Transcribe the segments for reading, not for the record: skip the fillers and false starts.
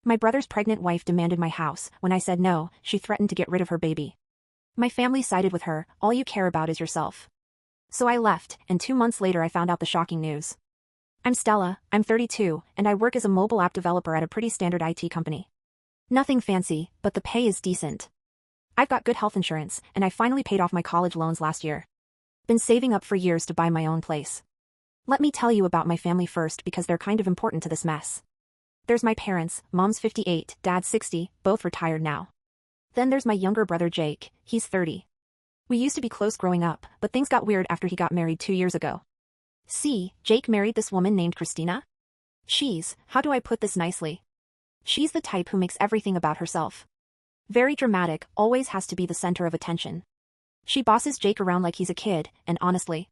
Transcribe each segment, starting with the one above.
My brother's pregnant wife demanded my house. When I said no, she threatened to get rid of her baby. My family sided with her. All you care about is yourself. So I left, and 2 months later I found out the shocking news. I'm Stella, I'm 32, and I work as a mobile app developer at a pretty standard IT company. Nothing fancy, but the pay is decent. I've got good health insurance, and I finally paid off my college loans last year. Been saving up for years to buy my own place. Let me tell you about my family first because they're kind of important to this mess. There's my parents, mom's 58, dad's 60, both retired now. Then there's my younger brother Jake, he's 30. We used to be close growing up, but things got weird after he got married 2 years ago. See, Jake married this woman named Christina? How do I put this nicely? She's the type who makes everything about herself. Very dramatic, always has to be the center of attention. She bosses Jake around like he's a kid, and honestly,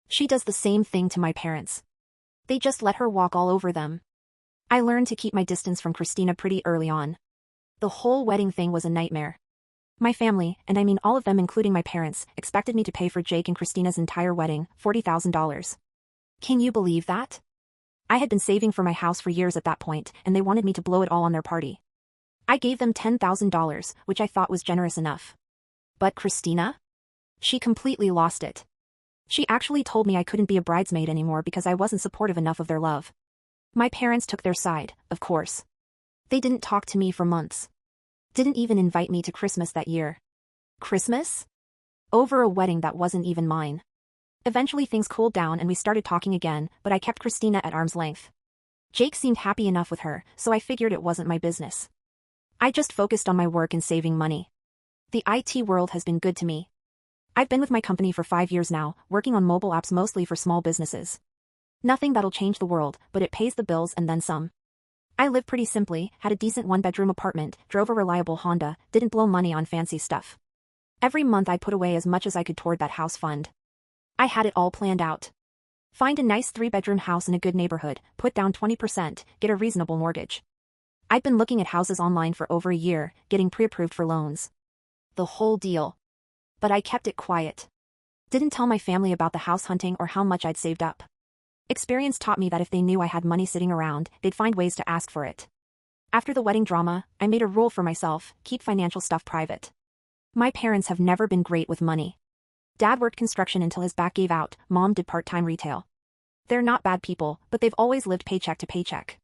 she does the same thing to my parents. They just let her walk all over them. I learned to keep my distance from Christina pretty early on. The whole wedding thing was a nightmare. My family, and I mean all of them including my parents, expected me to pay for Jake and Christina's entire wedding, $40,000. Can you believe that? I had been saving for my house for years at that point, and they wanted me to blow it all on their party. I gave them $10,000, which I thought was generous enough. But Christina? She completely lost it. She actually told me I couldn't be a bridesmaid anymore because I wasn't supportive enough of their love. My parents took their side, of course. They didn't talk to me for months. Didn't even invite me to Christmas that year. Christmas? Over a wedding that wasn't even mine. Eventually things cooled down and we started talking again, but I kept Christina at arm's length. Jake seemed happy enough with her, so I figured it wasn't my business. I just focused on my work and saving money. The IT world has been good to me. I've been with my company for 5 years now, working on mobile apps mostly for small businesses. Nothing that'll change the world, but it pays the bills and then some. I live pretty simply, had a decent 1-bedroom apartment, drove a reliable Honda, didn't blow money on fancy stuff. Every month I put away as much as I could toward that house fund. I had it all planned out. Find a nice 3-bedroom house in a good neighborhood, put down 20%, get a reasonable mortgage. I'd been looking at houses online for over a year, getting pre-approved for loans. The whole deal. But I kept it quiet. Didn't tell my family about the house hunting or how much I'd saved up. Experience taught me that if they knew I had money sitting around, they'd find ways to ask for it. After the wedding drama, I made a rule for myself, keep financial stuff private. My parents have never been great with money. Dad worked construction until his back gave out, Mom did part-time retail. They're not bad people, but they've always lived paycheck to paycheck.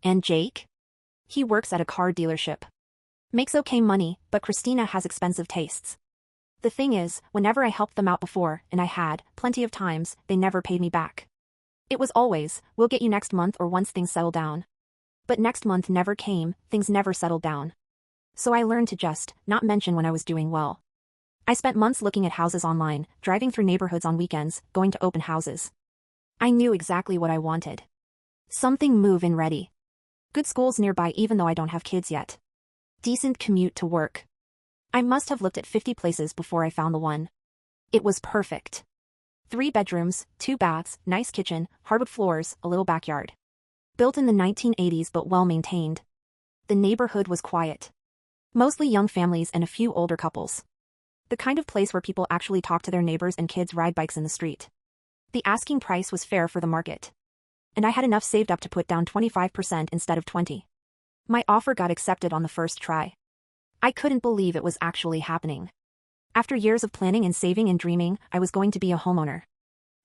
And Jake? He works at a car dealership. Makes okay money, but Christina has expensive tastes. The thing is, whenever I helped them out before, and I had, plenty of times, they never paid me back. It was always, we'll get you next month or once things settle down. But next month never came, things never settled down. So I learned to just not mention when I was doing well. I spent months looking at houses online, driving through neighborhoods on weekends, going to open houses. I knew exactly what I wanted. Something move-in ready. Good schools nearby even though I don't have kids yet. Decent commute to work. I must have looked at 50 places before I found the one. It was perfect. 3 bedrooms, 2 baths, nice kitchen, hardwood floors, a little backyard. Built in the 1980s but well maintained. The neighborhood was quiet. Mostly young families and a few older couples. The kind of place where people actually talk to their neighbors and kids ride bikes in the street. The asking price was fair for the market. And I had enough saved up to put down 25% instead of 20%. My offer got accepted on the first try. I couldn't believe it was actually happening. After years of planning and saving and dreaming, I was going to be a homeowner.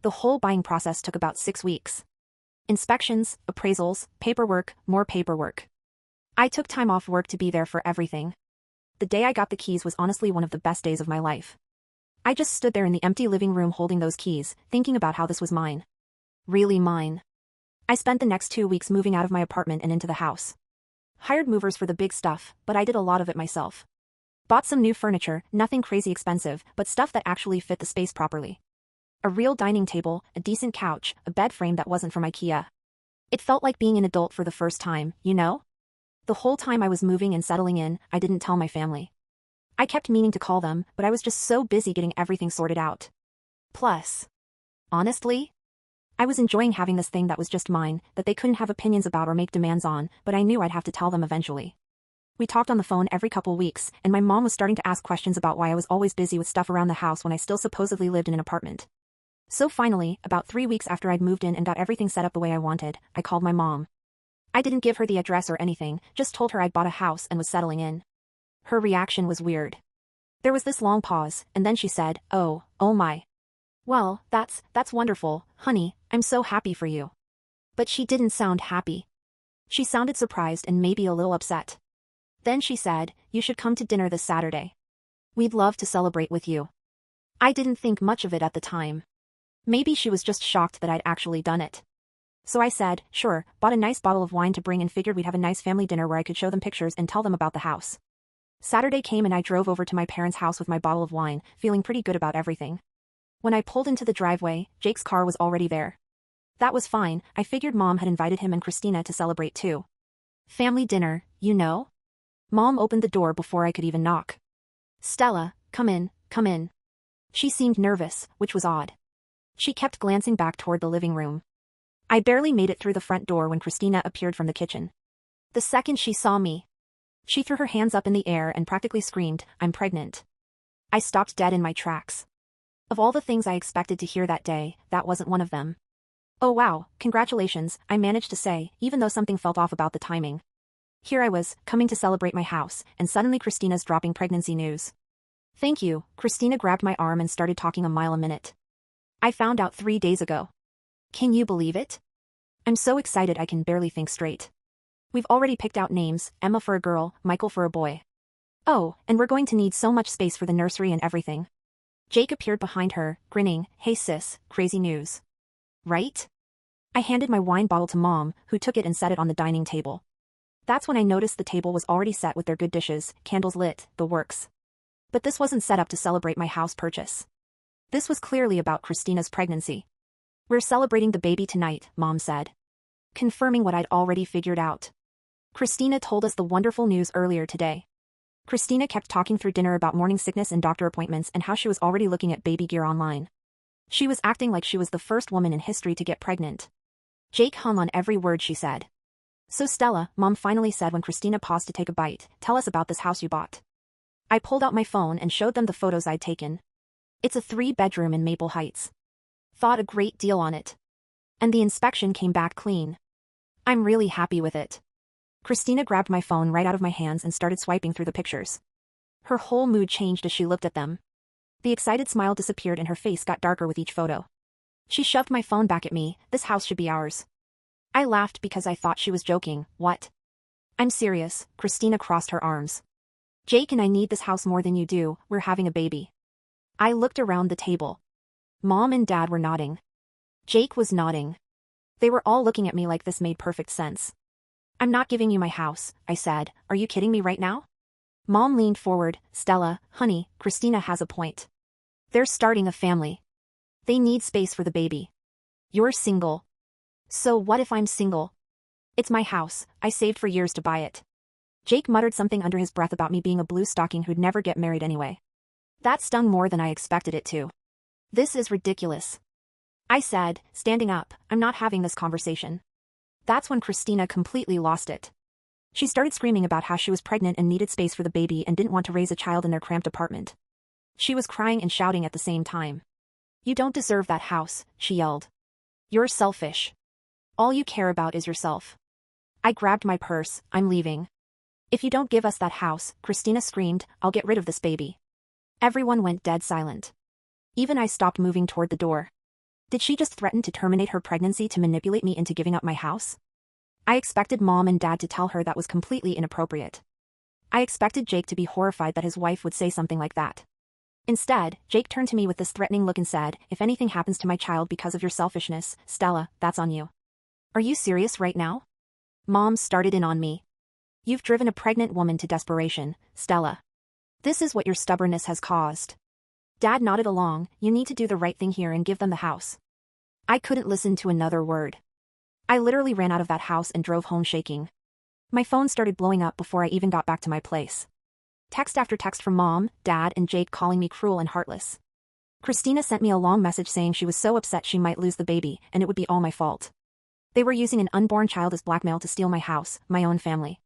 The whole buying process took about 6 weeks. Inspections, appraisals, paperwork, more paperwork. I took time off work to be there for everything. The day I got the keys was honestly one of the best days of my life. I just stood there in the empty living room holding those keys, thinking about how this was mine. Really mine. I spent the next 2 weeks moving out of my apartment and into the house. Hired movers for the big stuff, but I did a lot of it myself. Bought some new furniture, nothing crazy expensive, but stuff that actually fit the space properly. A real dining table, a decent couch, a bed frame that wasn't from IKEA. It felt like being an adult for the first time, you know? The whole time I was moving and settling in, I didn't tell my family. I kept meaning to call them, but I was just so busy getting everything sorted out. Plus, honestly, I was enjoying having this thing that was just mine, that they couldn't have opinions about or make demands on, but I knew I'd have to tell them eventually. We talked on the phone every couple weeks, and my mom was starting to ask questions about why I was always busy with stuff around the house when I still supposedly lived in an apartment. So finally, about 3 weeks after I'd moved in and got everything set up the way I wanted, I called my mom. I didn't give her the address or anything, just told her I'd bought a house and was settling in. Her reaction was weird. There was this long pause, and then she said, oh my. Well, that's wonderful, honey, I'm so happy for you. But she didn't sound happy. She sounded surprised and maybe a little upset. Then she said, you should come to dinner this Saturday. We'd love to celebrate with you. I didn't think much of it at the time. Maybe she was just shocked that I'd actually done it. So I said, sure, bought a nice bottle of wine to bring and figured we'd have a nice family dinner where I could show them pictures and tell them about the house. Saturday came and I drove over to my parents' house with my bottle of wine, feeling pretty good about everything. When I pulled into the driveway, Jake's car was already there. That was fine, I figured Mom had invited him and Christina to celebrate too. Family dinner, you know? Mom opened the door before I could even knock. Stella, come in, come in. She seemed nervous, which was odd. She kept glancing back toward the living room. I barely made it through the front door when Christina appeared from the kitchen. The second she saw me, she threw her hands up in the air and practically screamed, I'm pregnant. I stopped dead in my tracks. Of all the things I expected to hear that day, that wasn't one of them. Oh wow, congratulations, I managed to say, even though something felt off about the timing. Here I was, coming to celebrate my house, and suddenly Christina's dropping pregnancy news. Thank you, Christina grabbed my arm and started talking a mile a minute. I found out 3 days ago. Can you believe it? I'm so excited I can barely think straight. We've already picked out names, Emma for a girl, Michael for a boy. Oh, and we're going to need so much space for the nursery and everything. Jake appeared behind her, grinning, hey sis, crazy news. Right? I handed my wine bottle to Mom, who took it and set it on the dining table. That's when I noticed the table was already set with their good dishes, candles lit, the works. But this wasn't set up to celebrate my house purchase. This was clearly about Christina's pregnancy. We're celebrating the baby tonight, Mom said. Confirming what I'd already figured out. Christina told us the wonderful news earlier today. Christina kept talking through dinner about morning sickness and doctor appointments and how she was already looking at baby gear online. She was acting like she was the first woman in history to get pregnant. Jake hung on every word she said. So Stella, Mom finally said when Christina paused to take a bite, tell us about this house you bought. I pulled out my phone and showed them the photos I'd taken. It's a 3-bedroom in Maple Heights. Thought a great deal on it. And the inspection came back clean. I'm really happy with it. Christina grabbed my phone right out of my hands and started swiping through the pictures. Her whole mood changed as she looked at them. The excited smile disappeared and her face got darker with each photo. She shoved my phone back at me, this house should be ours. I laughed because I thought she was joking, what? I'm serious, Christina crossed her arms. Jake and I need this house more than you do, we're having a baby. I looked around the table. Mom and Dad were nodding. Jake was nodding. They were all looking at me like this made perfect sense. I'm not giving you my house, I said, are you kidding me right now? Mom leaned forward, Stella, honey, Christina has a point. They're starting a family. They need space for the baby. You're single. So what if I'm single? It's my house, I saved for years to buy it. Jake muttered something under his breath about me being a blue stocking who'd never get married anyway. That stung more than I expected it to. This is ridiculous. I said, standing up, I'm not having this conversation. That's when Christina completely lost it. She started screaming about how she was pregnant and needed space for the baby and didn't want to raise a child in their cramped apartment. She was crying and shouting at the same time. You don't deserve that house, she yelled. You're selfish. All you care about is yourself. I grabbed my purse, I'm leaving. If you don't give us that house, Christina screamed, I'll get rid of this baby. Everyone went dead silent. Even I stopped moving toward the door. Did she just threaten to terminate her pregnancy to manipulate me into giving up my house? I expected Mom and Dad to tell her that was completely inappropriate. I expected Jake to be horrified that his wife would say something like that. Instead, Jake turned to me with this threatening look and said, if anything happens to my child because of your selfishness, Stella, that's on you. Are you serious right now? Mom started in on me. You've driven a pregnant woman to desperation, Stella. This is what your stubbornness has caused. Dad nodded along, you need to do the right thing here and give them the house. I couldn't listen to another word. I literally ran out of that house and drove home shaking. My phone started blowing up before I even got back to my place. Text after text from Mom, Dad, and Jake calling me cruel and heartless. Christina sent me a long message saying she was so upset she might lose the baby, and it would be all my fault. They were using an unborn child as blackmail to steal my house, my own family.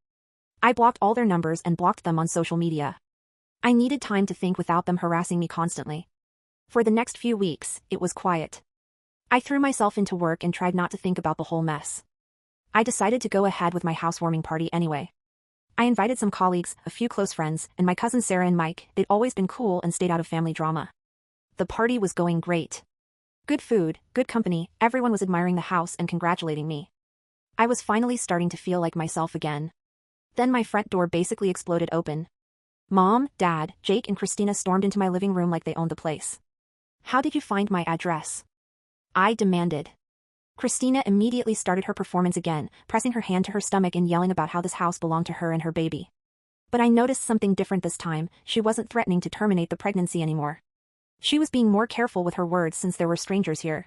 I blocked all their numbers and blocked them on social media. I needed time to think without them harassing me constantly. For the next few weeks, it was quiet. I threw myself into work and tried not to think about the whole mess. I decided to go ahead with my housewarming party anyway. I invited some colleagues, a few close friends, and my cousins Sarah and Mike. They'd always been cool and stayed out of family drama. The party was going great. Good food, good company, everyone was admiring the house and congratulating me. I was finally starting to feel like myself again. Then my front door basically exploded open. Mom, Dad, Jake and Christina stormed into my living room like they owned the place. "How did you find my address?" I demanded. Christina immediately started her performance again, pressing her hand to her stomach and yelling about how this house belonged to her and her baby. But I noticed something different this time. She wasn't threatening to terminate the pregnancy anymore. She was being more careful with her words since there were strangers here.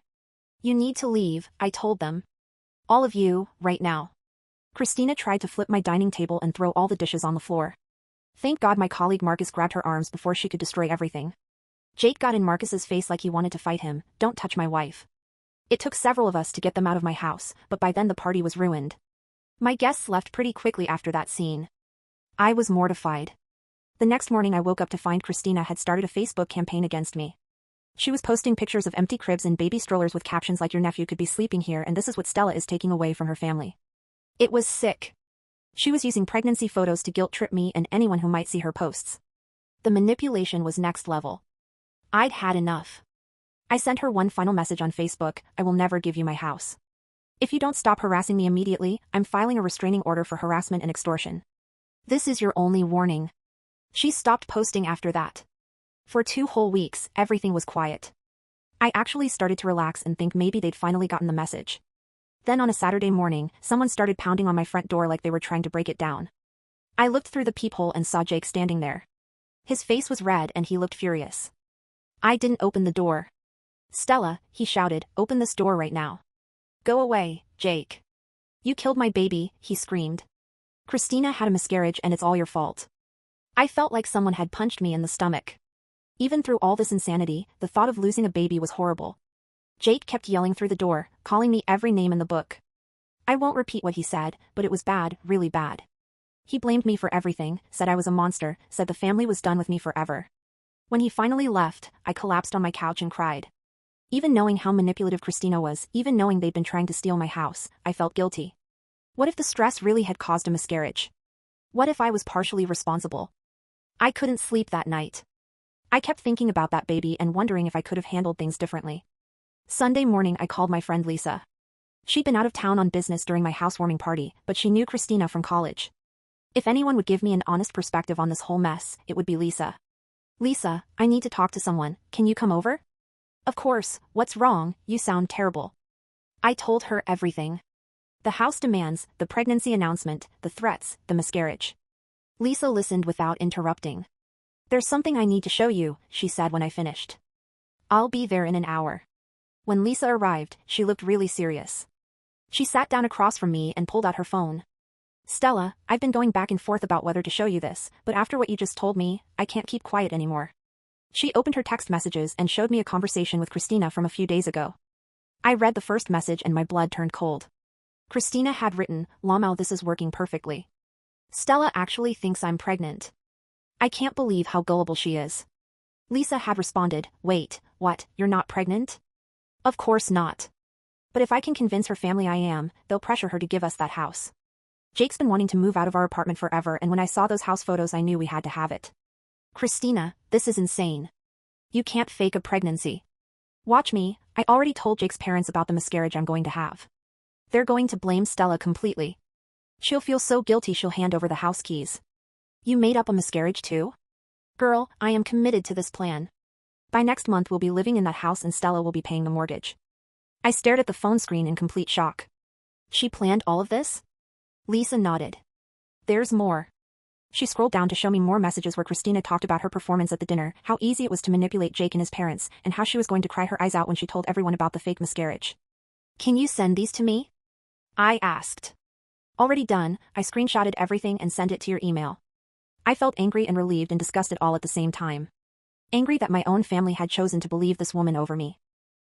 "You need to leave," I told them. "All of you, right now." Christina tried to flip my dining table and throw all the dishes on the floor. Thank God my colleague Marcus grabbed her arms before she could destroy everything. Jake got in Marcus's face like he wanted to fight him. "Don't touch my wife." It took several of us to get them out of my house, but by then the party was ruined. My guests left pretty quickly after that scene. I was mortified. The next morning I woke up to find Christina had started a Facebook campaign against me. She was posting pictures of empty cribs and baby strollers with captions like "Your nephew could be sleeping here and this is what Stella is taking away from her family." It was sick. She was using pregnancy photos to guilt trip me and anyone who might see her posts. The manipulation was next level. I'd had enough. I sent her one final message on Facebook: "I will never give you my house. If you don't stop harassing me immediately, I'm filing a restraining order for harassment and extortion. This is your only warning." She stopped posting after that. For 2 whole weeks, everything was quiet. I actually started to relax and think maybe they'd finally gotten the message. Then on a Saturday morning, someone started pounding on my front door like they were trying to break it down. I looked through the peephole and saw Jake standing there. His face was red and he looked furious. I didn't open the door. "Stella," he shouted, "open this door right now." "Go away, Jake. You killed my baby," he screamed. "Christina had a miscarriage and it's all your fault." I felt like someone had punched me in the stomach. Even through all this insanity, the thought of losing a baby was horrible. Jake kept yelling through the door, calling me every name in the book. I won't repeat what he said, but it was bad, really bad. He blamed me for everything, said I was a monster, said the family was done with me forever. When he finally left, I collapsed on my couch and cried. Even knowing how manipulative Christina was, even knowing they'd been trying to steal my house, I felt guilty. What if the stress really had caused a miscarriage? What if I was partially responsible? I couldn't sleep that night. I kept thinking about that baby and wondering if I could have handled things differently. Sunday morning I called my friend Lisa. She'd been out of town on business during my housewarming party, but she knew Christina from college. If anyone would give me an honest perspective on this whole mess, it would be Lisa. "Lisa, I need to talk to someone, can you come over?" "Of course, what's wrong? You sound terrible." I told her everything. The house demands, the pregnancy announcement, the threats, the miscarriage. Lisa listened without interrupting. "There's something I need to show you," she said when I finished. "I'll be there in an hour." When Lisa arrived, she looked really serious. She sat down across from me and pulled out her phone. "Stella, I've been going back and forth about whether to show you this, but after what you just told me, I can't keep quiet anymore." She opened her text messages and showed me a conversation with Christina from a few days ago. I read the first message and my blood turned cold. Christina had written, "Lamau, this is working perfectly. Stella actually thinks I'm pregnant. I can't believe how gullible she is." Lisa had responded, "Wait, what, you're not pregnant?" "Of course not. But if I can convince her family I am, they'll pressure her to give us that house. Jake's been wanting to move out of our apartment forever, and when I saw those house photos I knew we had to have it." "Christina, this is insane. You can't fake a pregnancy. Watch me, I already told Jake's parents about the miscarriage I'm going to have. They're going to blame Stella completely. She'll feel so guilty she'll hand over the house keys." "You made up a miscarriage too?" "Girl, I am committed to this plan. By next month we'll be living in that house and Stella will be paying the mortgage." I stared at the phone screen in complete shock. "She planned all of this?" Lisa nodded. "There's more." She scrolled down to show me more messages where Christina talked about her performance at the dinner, how easy it was to manipulate Jake and his parents, and how she was going to cry her eyes out when she told everyone about the fake miscarriage. "Can you send these to me?" I asked. Already done, I screenshotted everything and sent it to your email. I felt angry and relieved and disgusted all at the same time. Angry that my own family had chosen to believe this woman over me.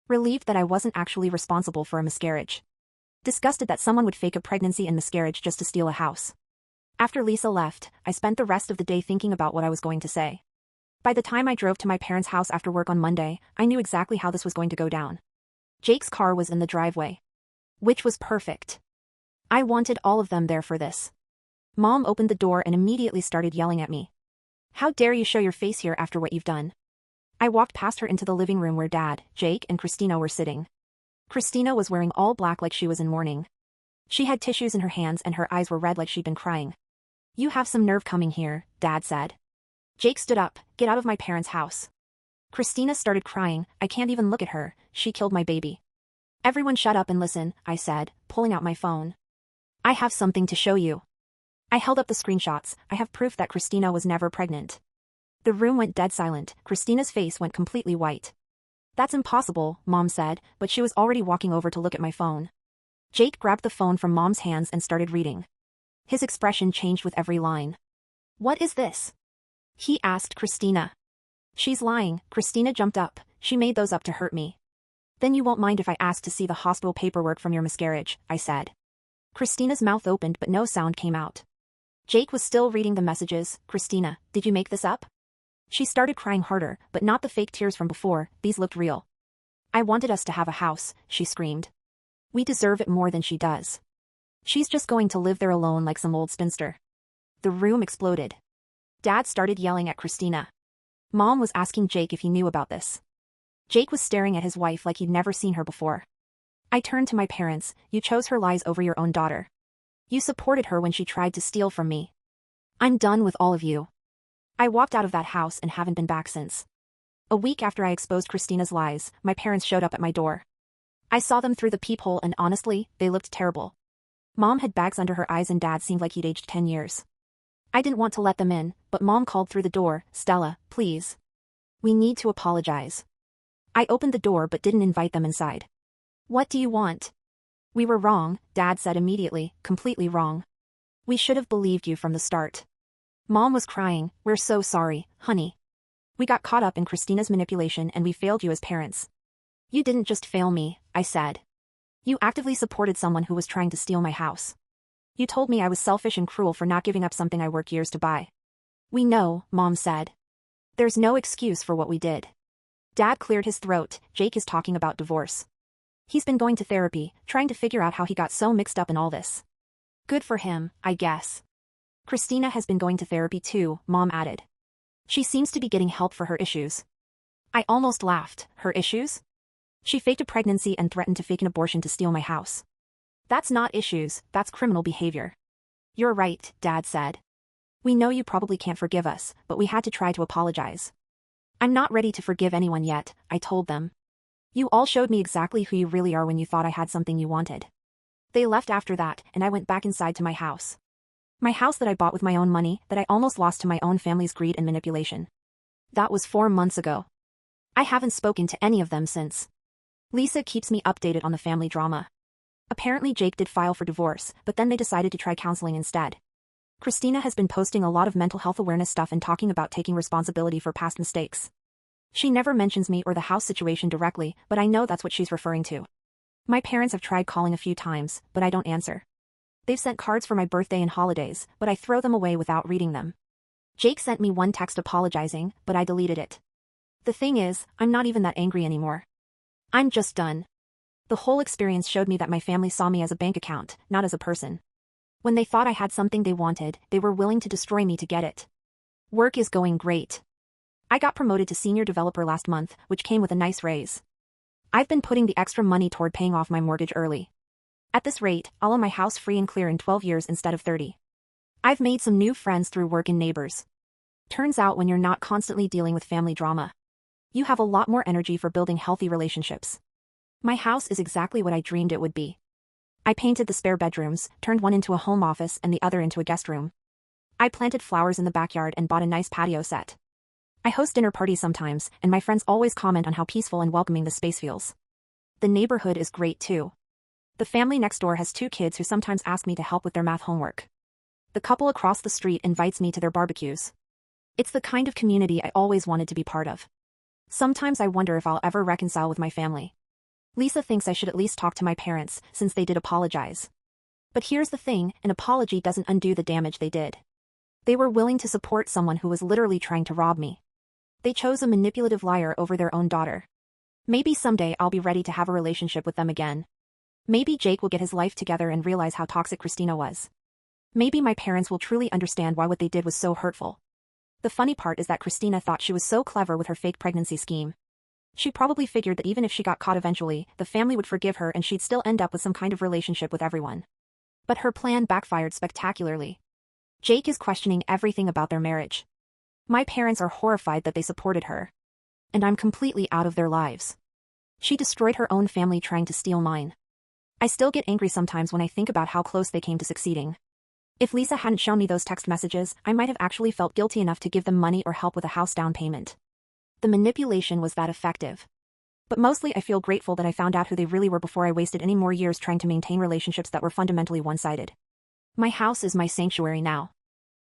Relieved that I wasn't actually responsible for a miscarriage. Disgusted that someone would fake a pregnancy and miscarriage just to steal a house. After Lisa left, I spent the rest of the day thinking about what I was going to say. By the time I drove to my parents' house after work on Monday, I knew exactly how this was going to go down. Jake's car was in the driveway. Which was perfect. I wanted all of them there for this. Mom opened the door and immediately started yelling at me. How dare you show your face here after what you've done? I walked past her into the living room where Dad, Jake, and Christina were sitting. Christina was wearing all black like she was in mourning. She had tissues in her hands and her eyes were red like she'd been crying. You have some nerve coming here, Dad said. Jake stood up, get out of my parents' house. Christina started crying, I can't even look at her, she killed my baby. Everyone shut up and listen, I said, pulling out my phone. I have something to show you. I held up the screenshots, I have proof that Christina was never pregnant. The room went dead silent, Christina's face went completely white. That's impossible, Mom said, but she was already walking over to look at my phone. Jake grabbed the phone from Mom's hands and started reading. His expression changed with every line. What is this? He asked Christina. She's lying, Christina jumped up, she made those up to hurt me. Then you won't mind if I ask to see the hospital paperwork from your miscarriage, I said. Christina's mouth opened but no sound came out. Jake was still reading the messages, Christina, did you make this up? She started crying harder, but not the fake tears from before, these looked real. I wanted us to have a house, she screamed. We deserve it more than she does. She's just going to live there alone like some old spinster. The room exploded. Dad started yelling at Christina. Mom was asking Jake if he knew about this. Jake was staring at his wife like he'd never seen her before. I turned to my parents, you chose her lies over your own daughter. You supported her when she tried to steal from me. I'm done with all of you. I walked out of that house and haven't been back since. A week after I exposed Christina's lies, my parents showed up at my door. I saw them through the peephole and honestly, they looked terrible. Mom had bags under her eyes and Dad seemed like he'd aged 10 years. I didn't want to let them in, but Mom called through the door, Stella, please. We need to apologize. I opened the door but didn't invite them inside. What do you want? We were wrong, Dad said immediately, completely wrong. We should have believed you from the start. Mom was crying, we're so sorry, honey. We got caught up in Christina's manipulation and we failed you as parents. You didn't just fail me, I said. You actively supported someone who was trying to steal my house. You told me I was selfish and cruel for not giving up something I worked years to buy. We know, Mom said. There's no excuse for what we did. Dad cleared his throat, Jake is talking about divorce. He's been going to therapy, trying to figure out how he got so mixed up in all this. Good for him, I guess. Christina has been going to therapy too, Mom added. She seems to be getting help for her issues. I almost laughed, her issues? She faked a pregnancy and threatened to fake an abortion to steal my house. That's not issues, that's criminal behavior. You're right, Dad said. We know you probably can't forgive us, but we had to try to apologize. I'm not ready to forgive anyone yet, I told them. You all showed me exactly who you really are when you thought I had something you wanted. They left after that, and I went back inside to my house. My house that I bought with my own money, that I almost lost to my own family's greed and manipulation. That was 4 months ago. I haven't spoken to any of them since. Lisa keeps me updated on the family drama. Apparently Jake did file for divorce, but then they decided to try counseling instead. Christina has been posting a lot of mental health awareness stuff and talking about taking responsibility for past mistakes. She never mentions me or the house situation directly, but I know that's what she's referring to. My parents have tried calling a few times, but I don't answer. They've sent cards for my birthday and holidays, but I throw them away without reading them. Jake sent me one text apologizing, but I deleted it. The thing is, I'm not even that angry anymore. I'm just done. The whole experience showed me that my family saw me as a bank account, not as a person. When they thought I had something they wanted, they were willing to destroy me to get it. Work is going great. I got promoted to senior developer last month, which came with a nice raise. I've been putting the extra money toward paying off my mortgage early. At this rate, I'll own my house free and clear in 12 years instead of 30. I've made some new friends through work and neighbors. Turns out when you're not constantly dealing with family drama, you have a lot more energy for building healthy relationships. My house is exactly what I dreamed it would be. I painted the spare bedrooms, turned one into a home office and the other into a guest room. I planted flowers in the backyard and bought a nice patio set. I host dinner parties sometimes, and my friends always comment on how peaceful and welcoming the space feels. The neighborhood is great too. The family next door has 2 kids who sometimes ask me to help with their math homework. The couple across the street invites me to their barbecues. It's the kind of community I always wanted to be part of. Sometimes I wonder if I'll ever reconcile with my family. Lisa thinks I should at least talk to my parents, since they did apologize. But here's the thing, an apology doesn't undo the damage they did. They were willing to support someone who was literally trying to rob me. They chose a manipulative liar over their own daughter. Maybe someday I'll be ready to have a relationship with them again. Maybe Jake will get his life together and realize how toxic Christina was. Maybe my parents will truly understand why what they did was so hurtful. The funny part is that Christina thought she was so clever with her fake pregnancy scheme. She probably figured that even if she got caught eventually, the family would forgive her and she'd still end up with some kind of relationship with everyone. But her plan backfired spectacularly. Jake is questioning everything about their marriage. My parents are horrified that they supported her. And I'm completely out of their lives. She destroyed her own family trying to steal mine. I still get angry sometimes when I think about how close they came to succeeding. If Lisa hadn't shown me those text messages, I might have actually felt guilty enough to give them money or help with a house down payment. The manipulation was that effective. But mostly I feel grateful that I found out who they really were before I wasted any more years trying to maintain relationships that were fundamentally one-sided. My house is my sanctuary now.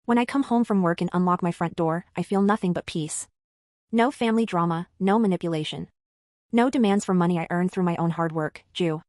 When I come home from work and unlock my front door, I feel nothing but peace. No family drama, no manipulation. No demands for money I earned through my own hard work, Jew.